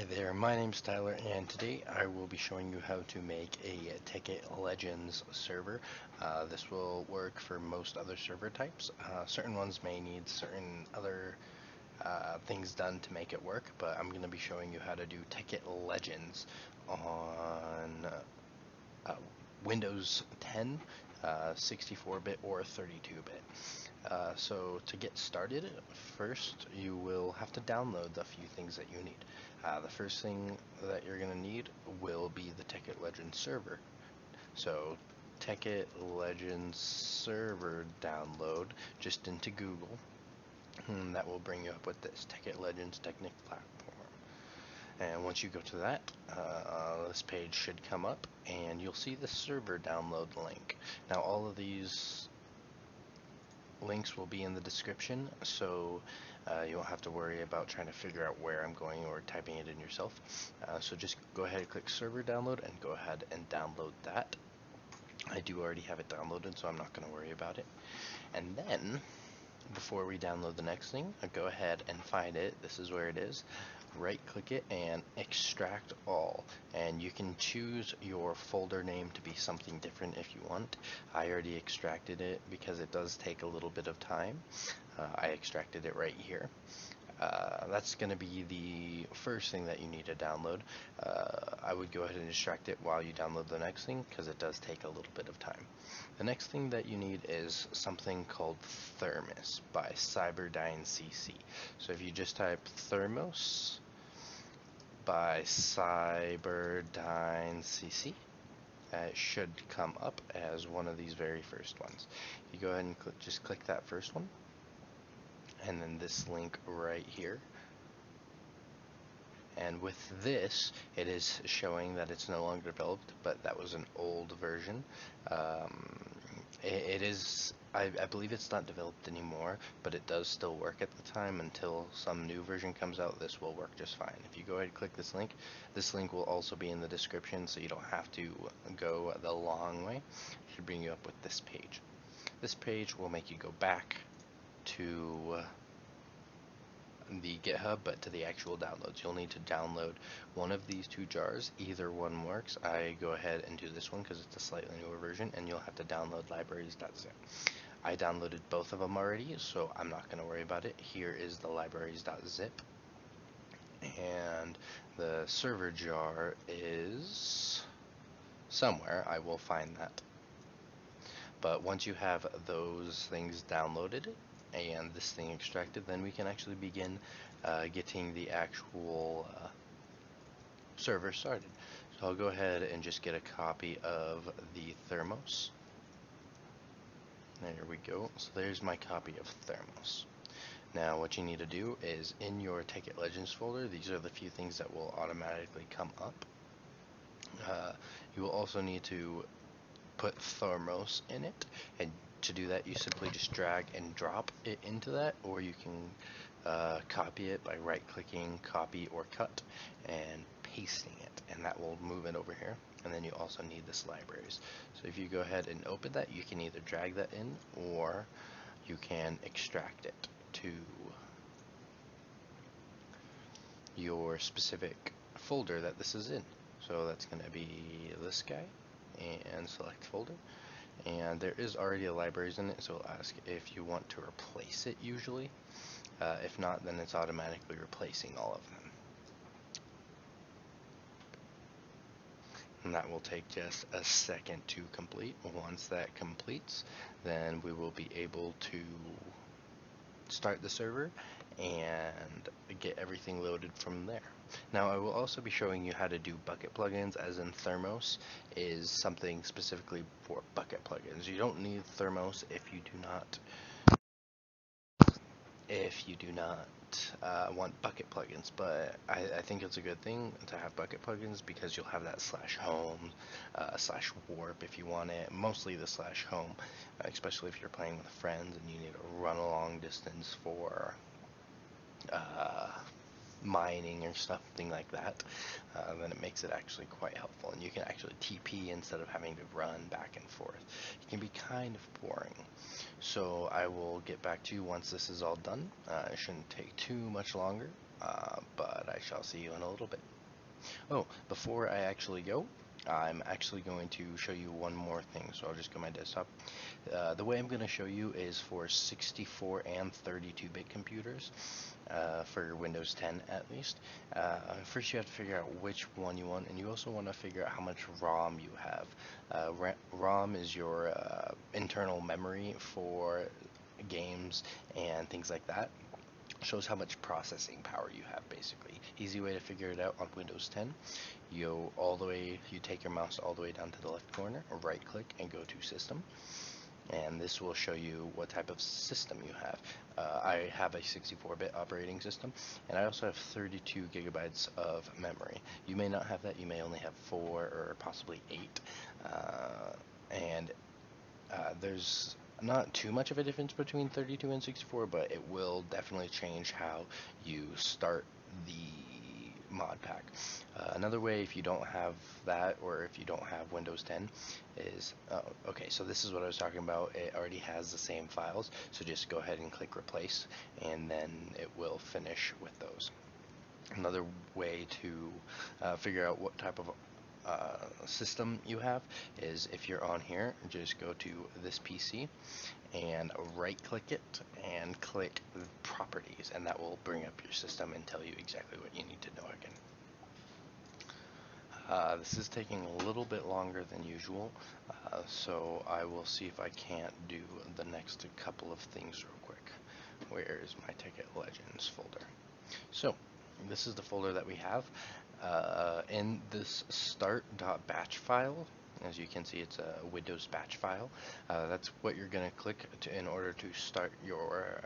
Hi there, my name's Tyler, and today I will be showing you how to make a Tekkit Legends server. This will work for most other server types. Certain ones may need certain other things done to make it work, but I'm going to be showing you how to do Tekkit Legends on Windows 10, 64-bit or 32-bit. So to get started, first you will have to download the few things that you need. The first thing that you're going to need will be the Tekkit Legends server. So Tekkit Legends server download just into Google, and that will bring you up with this Tekkit Legends Technic platform. And once you go to that, this page should come up and you'll see the server download link. Now all of these links will be in the description, so you won't have to worry about trying to figure out where I'm going or typing it in yourself. So just go ahead and click server download and go ahead and download that. I do already have it downloaded, so I'm not going to worry about it. And then, before we download the next thing, go ahead and find it. This is where it is. Right click it and extract all, and you can choose your folder name to be something different if you want. I already extracted it because it does take a little bit of time. I extracted it right here. That's going to be the first thing that you need to download. I would go ahead and extract it while you download the next thing because it does take a little bit of time. The next thing that you need is something called Thermos by Cyberdyne CC. So if you just type Thermos by Cyberdyne CC, it should come up as one of these very first ones. You go ahead and just click that first one, and then this link right here. And with this, it is showing that it's no longer developed, but that was an old version. It is, I believe it's not developed anymore, but it does still work at the time until some new version comes out. This will work just fine. If you go ahead and click this link will also be in the description, so you don't have to go the long way. It should bring you up with this page. This page will make you go back to the GitHub, but to the actual downloads. You'll need to download one of these two jars. Either one works. I go ahead and do this one because it's a slightly newer version, and you'll have to download libraries.zip. I downloaded both of them already, so I'm not going to worry about it. Here is the libraries.zip, and the server jar is somewhere. I will find that. But once you have those things downloaded and this thing extracted, then we can actually begin getting the actual server started. So I'll go ahead and just get a copy of the Thermos. There we go. So there's my copy of Thermos. Now what you need to do is in your Tekkit Legends folder, these are the few things that will automatically come up. You will also need to put Thermos in it, and to do that you simply just drag and drop it into that, or you can copy it by right clicking copy or cut and pasting it, and that will move it over here. And then you also need this libraries. So if you go ahead and open that, you can either drag that in or you can extract it to your specific folder that this is in. So that's going to be this guy, and select folder. And there is already a libraries in it, so it'll ask if you want to replace it usually. If not, then it's automatically replacing all of them. And that will take just a second to complete. Once that completes, then we will be able to start the server and get everything loaded from there. Now I will also be showing you how to do bucket plugins, as in Thermos is something specifically for bucket plugins. You don't need Thermos if you do not want bucket plugins, but I think it's a good thing to have bucket plugins because you'll have that /home, /warp if you want it, mostly the /home, especially if you're playing with friends and you need to run a long distance for mining or something like that, then it makes it actually quite helpful, and you can actually TP instead of having to run back and forth. It can be kind of boring. So I will get back to you once this is all done. It shouldn't take too much longer, but I shall see you in a little bit. Oh, before I actually go, I'm actually going to show you one more thing, so I'll just go to my desktop. The way I'm going to show you is for 64 and 32-bit computers, for Windows 10 at least. First you have to figure out which one you want, and you also want to figure out how much ROM you have. ROM is your internal memory for games and things like that. Shows how much processing power you have, basically. Easy way to figure it out on Windows 10. You take your mouse all the way down to the left corner, right click and go to System, and this will show you what type of system you have. I have a 64-bit operating system, and I also have 32 gigabytes of memory. You may not have that. You may only have 4 or possibly 8, and there's not too much of a difference between 32 and 64, but it will definitely change how you start the mod pack. Another way, if you don't have that, or if you don't have Windows 10, is okay, so this is what I was talking about. It already has the same files, so just go ahead and click replace, and then it will finish with those. Another way to figure out what type of system you have is, if you're on here, just go to this PC and right click it and click properties, and that will bring up your system and tell you exactly what you need to know again. This is taking a little bit longer than usual, so I will see if I can't do the next couple of things real quick. Where is my Tekkit Legends folder? So this is the folder that we have. In this Start.bat file, as you can see, it's a Windows batch file. That's what you're going to click in order to start your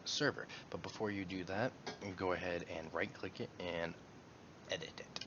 server. But before you do that, go ahead and right click it and edit it.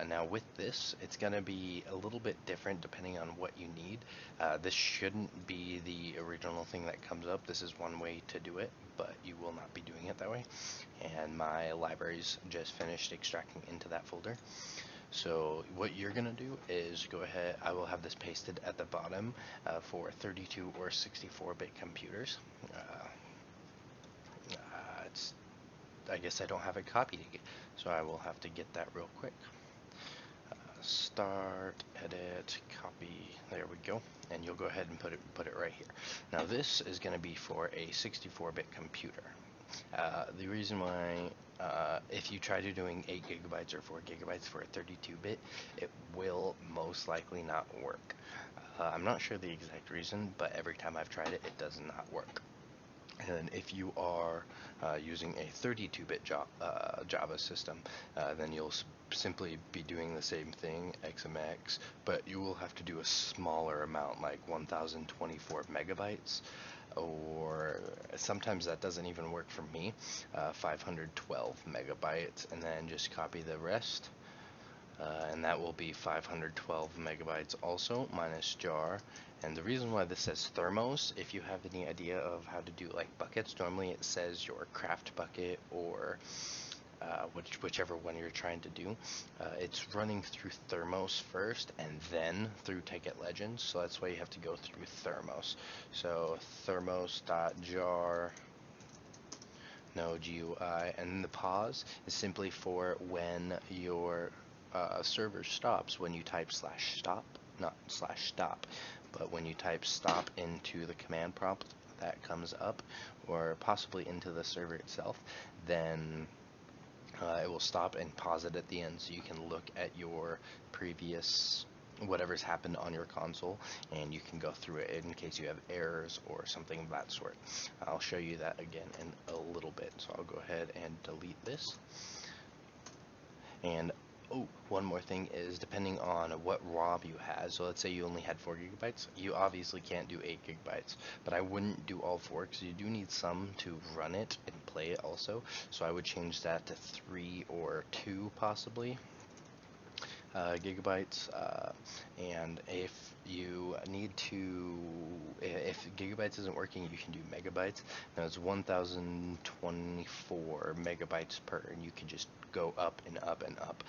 Now with this, it's going to be a little bit different depending on what you need. This shouldn't be the original thing that comes up. This is one way to do it, but you will not be doing it that way. And my library's just finished extracting into that folder. So what you're going to do is go ahead, I will have this pasted at the bottom for 32 or 64-bit computers. I guess I don't have it copied, so I will have to get that real quick. Start, edit, copy, there we go, and you'll go ahead and put it right here. Now this is going to be for a 64-bit computer. The reason why, if you try to doing 8 gigabytes or 4 gigabytes for a 32-bit, it will most likely not work. I'm not sure the exact reason, but every time I've tried it, it does not work. And if you are using a 32-bit Java system, then you'll simply be doing the same thing, XMX, but you will have to do a smaller amount, like 1024 megabytes, or sometimes that doesn't even work for me, 512 megabytes, and then just copy the rest. And that will be 512 megabytes also, minus jar. And the reason why this says Thermos, if you have any idea of how to do like buckets, normally it says your craft bucket or whichever one you're trying to do. It's running through Thermos first and then through Tekkit Legends, so that's why you have to go through Thermos. So Thermos.jar, no GUI, and then the pause is simply for when your server stops, when you type /stop, not /stop, but when you type stop into the command prompt that comes up, or possibly into the server itself, then it will stop and pause it at the end, so you can look at your previous whatever's happened on your console, and you can go through it in case you have errors or something of that sort. I'll show you that again in a little bit, so I'll go ahead and delete this. And oh, one more thing is, depending on what ROM you have, so let's say you only had 4 gigabytes, you obviously can't do 8 gigabytes, but I wouldn't do all 4 because you do need some to run it and play it also, so I would change that to 3 or 2 possibly gigabytes, and if you need to, if gigabytes isn't working, you can do megabytes. Now it's 1024 megabytes per, and you can just go up and up and up,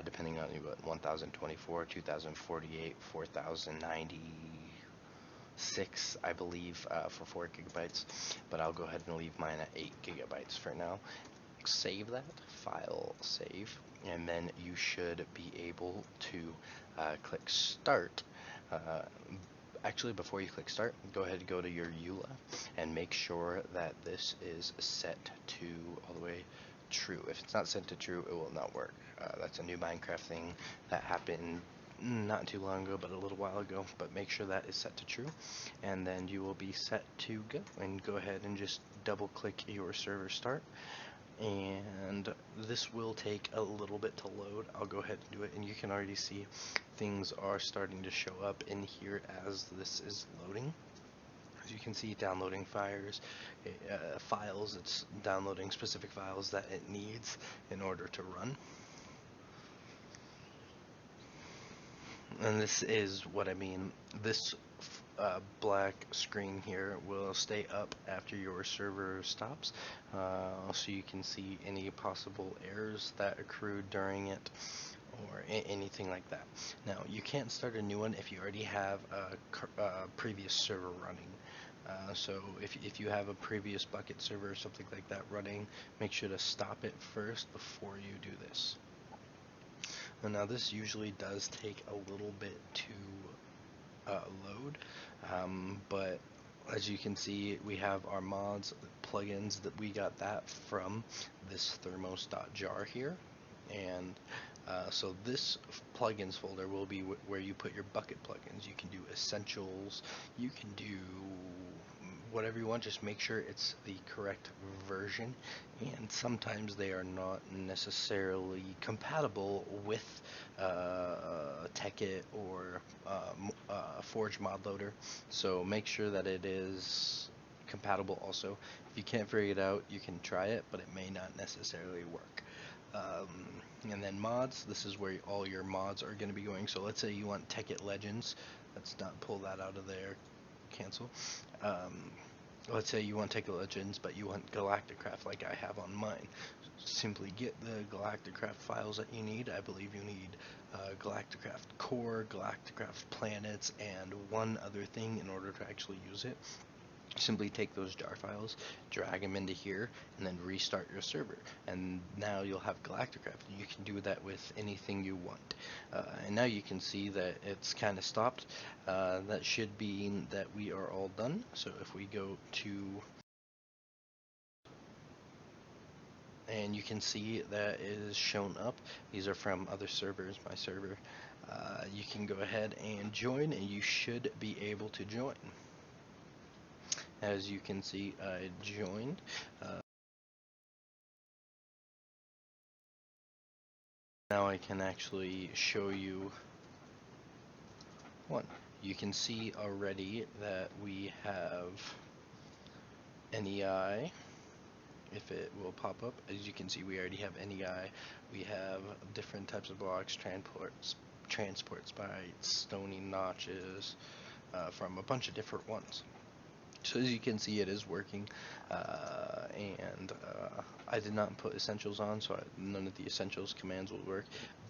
depending on what 1024, 2048, 4096, I believe, for 4 gigabytes. But I'll go ahead and leave mine at 8 gigabytes for now. Save that, file save, and then you should be able to click start. Actually, before you click start, go ahead and go to your EULA and make sure that this is set to all the way true. If it's not set to true, it will not work. That's a new Minecraft thing that happened not too long ago, but a little while ago. But make sure that is set to true, and then you will be set to go. And go ahead and just double click your server start, and this will take a little bit to load. I'll go ahead and do it, and you can already see things are starting to show up in here as this is loading. As you can see, downloading files, it's downloading specific files that it needs in order to run. And this is what I mean. This black screen here will stay up after your server stops, so you can see any possible errors that accrued during it, or anything like that. Now, you can't start a new one if you already have a previous server running. So if you have a previous bucket server or something like that running, make sure to stop it first before you do this. And now this usually does take a little bit to load, but as you can see, we have our mods, plugins, that we got that from this Thermos.jar here. And so this plugins folder will be where you put your bucket plugins. You can do essentials, you can do whatever you want, just make sure it's the correct version, and sometimes they are not necessarily compatible with Tekkit or Forge mod loader, so make sure that it is compatible also. If you can't figure it out, you can try it, but it may not necessarily work. And then mods, this is where all your mods are going to be going. So let's say you want Tekkit Legends, let's not pull that out of there, cancel. Let's say you want Tekkit Legends, but you want Galacticraft like I have on mine. Simply get the Galacticraft files that you need. I believe you need Galacticraft Core, Galacticraft Planets, and one other thing in order to actually use it. Simply take those jar files, drag them into here, and then restart your server, and now you'll have Galacticraft. You can do that with anything you want. And now you can see that it's kind of stopped. That should mean that we are all done. So if we go to, and you can see that is shown up. These are from other servers, my server. You can go ahead and join, and you should be able to join. As you can see, I joined. Now I can actually show you one. You can see already that we have NEI, if it will pop up. As you can see, we already have NEI. We have different types of blocks, transport spikes, stony notches, from a bunch of different ones. So as you can see, it is working, and I did not put essentials on, so none of the essentials commands will work,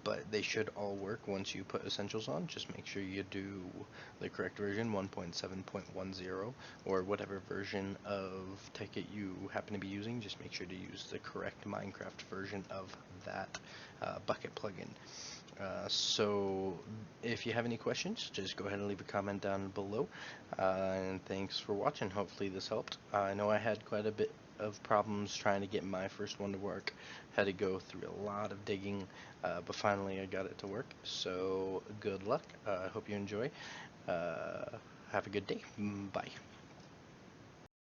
but they should all work once you put essentials on. Just make sure you do the correct version, 1.7.10, or whatever version of Tekkit you happen to be using. Just make sure to use the correct Minecraft version of that bucket plugin. So if you have any questions, just go ahead and leave a comment down below, and thanks for watching. Hopefully this helped. I know I had quite a bit of problems trying to get my first one to work. Had to go through a lot of digging, but finally I got it to work. So good luck. I hope you enjoy. Have a good day. Bye.